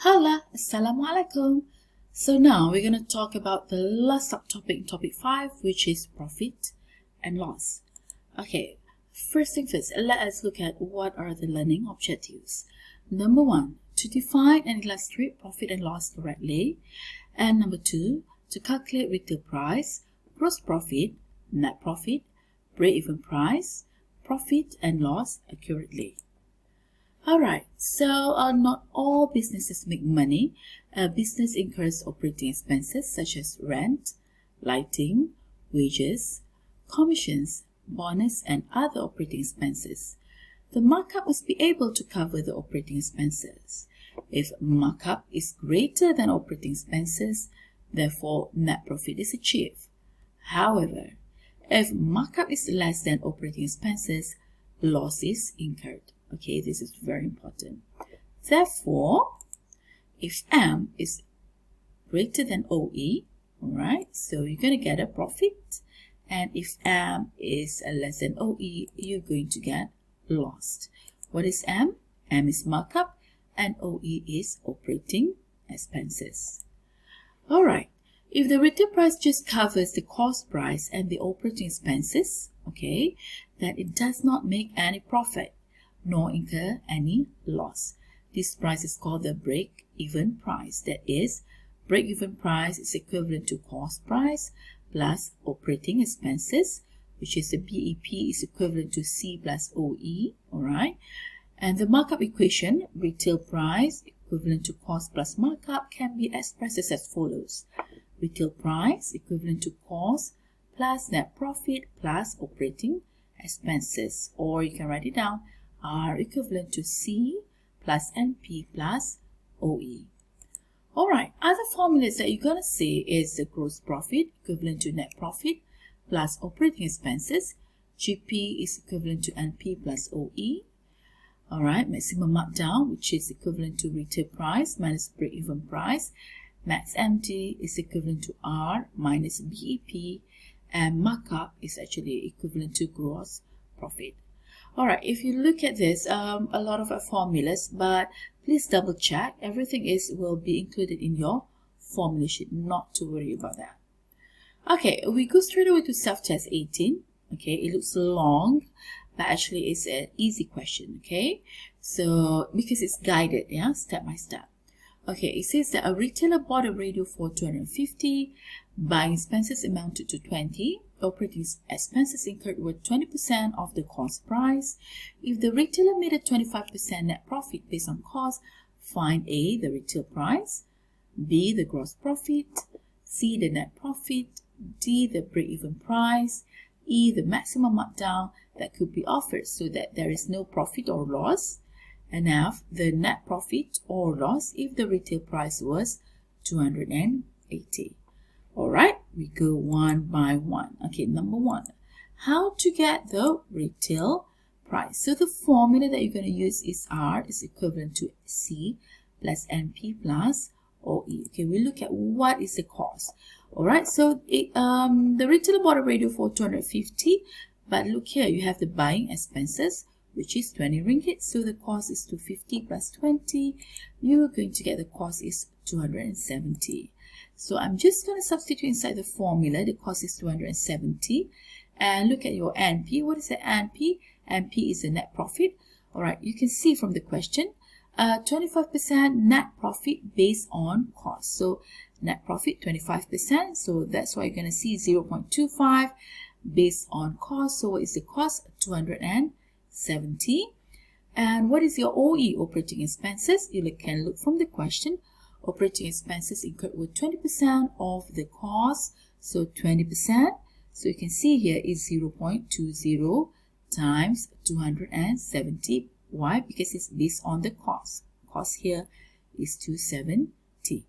Hola, Assalamualaikum. So now we're going to talk about the last subtopic, topic 5, which is profit and loss. Okay, first thing first, let us look at what are the learning objectives. Number 1, to define and illustrate profit and loss correctly. And number 2, to calculate retail price, gross profit, net profit, break-even price, profit and loss accurately. Alright, so not all businesses make money. A business incurs operating expenses such as rent, lighting, wages, commissions, bonus, and other operating expenses. The markup must be able to cover the operating expenses. If markup is greater than operating expenses, therefore net profit is achieved. However, if markup is less than operating expenses, loss is incurred. Okay, this is very important. Therefore, if M is greater than OE, alright, so you're going to get a profit. And if M is less than OE, you're going to get lost. What is M? M is markup and OE is operating expenses. Alright, if the retail price just covers the cost price and the operating expenses, okay, then it does not make any profit nor incur any loss. This price is called the break-even price. That is, break-even price is equivalent to cost price plus operating expenses, which is the BEP is equivalent to C plus OE, alright? And the markup equation, retail price equivalent to cost plus markup, can be expressed as follows. Retail price equivalent to cost plus net profit plus operating expenses. Or you can write it down, R equivalent to C plus NP plus OE. Alright, other formulas that you're going to see is the gross profit equivalent to net profit plus operating expenses. GP is equivalent to NP plus OE. Alright, maximum markdown, which is equivalent to retail price minus break-even price. MAT1013 is equivalent to R minus BEP, and markup is actually equivalent to gross profit. Alright, if you look at this, a lot of formulas, but please double check. Everything will be included in your formula sheet, not to worry about that. Okay, we go straight away to self-test 18. Okay, it looks long, but actually it's an easy question, okay? So, because it's guided, yeah, step by step. Okay, it says that a retailer bought a radio for 250, buying expenses amounted to 20, operating expenses incurred were 20% of the cost price. If the retailer made a 25% net profit based on cost, find A, the retail price, B, the gross profit, C, the net profit, D, the break-even price, E, the maximum markdown that could be offered so that there is no profit or loss, and F, the net profit or loss if the retail price was 280. Alright, we go one by one. Okay, number 1, how to get the retail price. So the formula that you're going to use is R is equivalent to C plus NP plus OE. Okay, we look at what is the cost. Alright, so the retailer bought a radio for 250, but look here, you have the buying expenses, which is 20 ringgit. So the cost is 250 plus 20. You're going to get the cost is 270. So I'm just going to substitute inside the formula. The cost is 270. And look at your NP. What is the NP? NP is the net profit. Alright, you can see from the question, 25% net profit based on cost. So net profit 25%. So that's why you're going to see 0.25 based on cost. So what is the cost? 270. And what is your OE, operating expenses? You can look from the question. Operating expenses incurred with 20% of the cost, so 20%. So you can see here is 0.20 times 270. Why? Because it's based on the cost. Cost here is 270.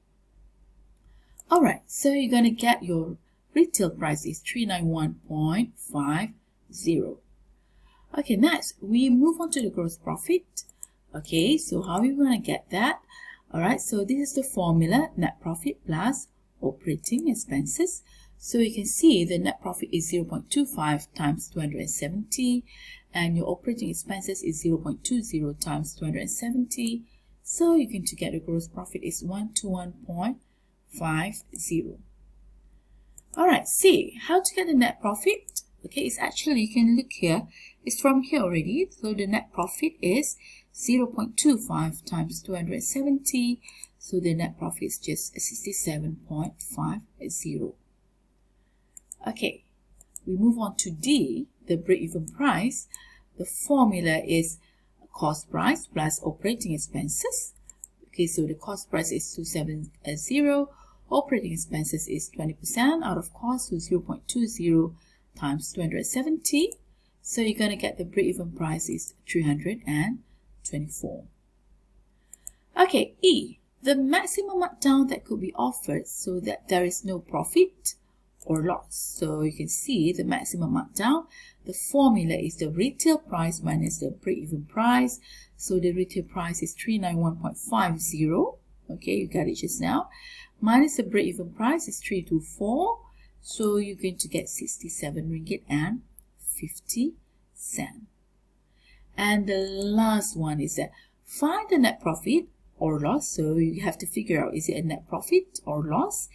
Alright, so you're going to get your retail price is 391.50. Okay, next we move on to the gross profit. Okay, so how are we going to get that? Alright, so this is the formula, net profit plus operating expenses. So you can see the net profit is 0.25 times 270, and your operating expenses is 0.20 times 270. So you're going to get the gross profit is 121.50. All right, see how to get the net profit. Okay, it's actually, you can look here, it's from here already. So the net profit is 0.25 times 270. So the net profit is just 67.50. Okay, we move on to D, the break-even price. The formula is cost price plus operating expenses. Okay, so the cost price is 270. Operating expenses is 20% out of cost, so 0.20 times 270. So you're going to get the break-even price is 324. Okay, E, the maximum markdown that could be offered so that there is no profit or loss. So you can see the maximum markdown. The formula is the retail price minus the break-even price. So the retail price is 391.50. Okay, you got it just now. Minus the break-even price is 324. So you're going to get 67 ringgit and 50 cents. And the last one is that find the net profit or loss. So you have to figure out, is it a net profit or loss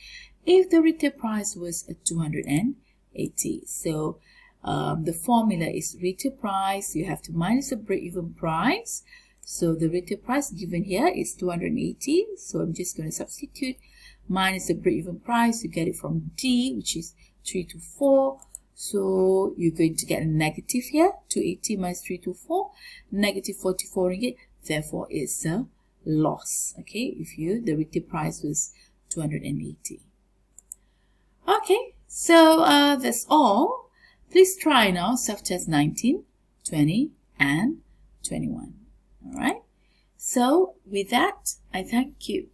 if the retail price was at 280. So the formula is retail price. You have to minus the break-even price. So the retail price given here is 280. So I'm just going to substitute minus the break-even price. You get it from D, which is 324. So you're going to get a negative here. 280 minus 324, negative 44 ringgit. Therefore, it's a loss. Okay, if the retail price was 280. Okay, so that's all. Please try now self-test 19, 20, and 21. All right. So with that, I thank you.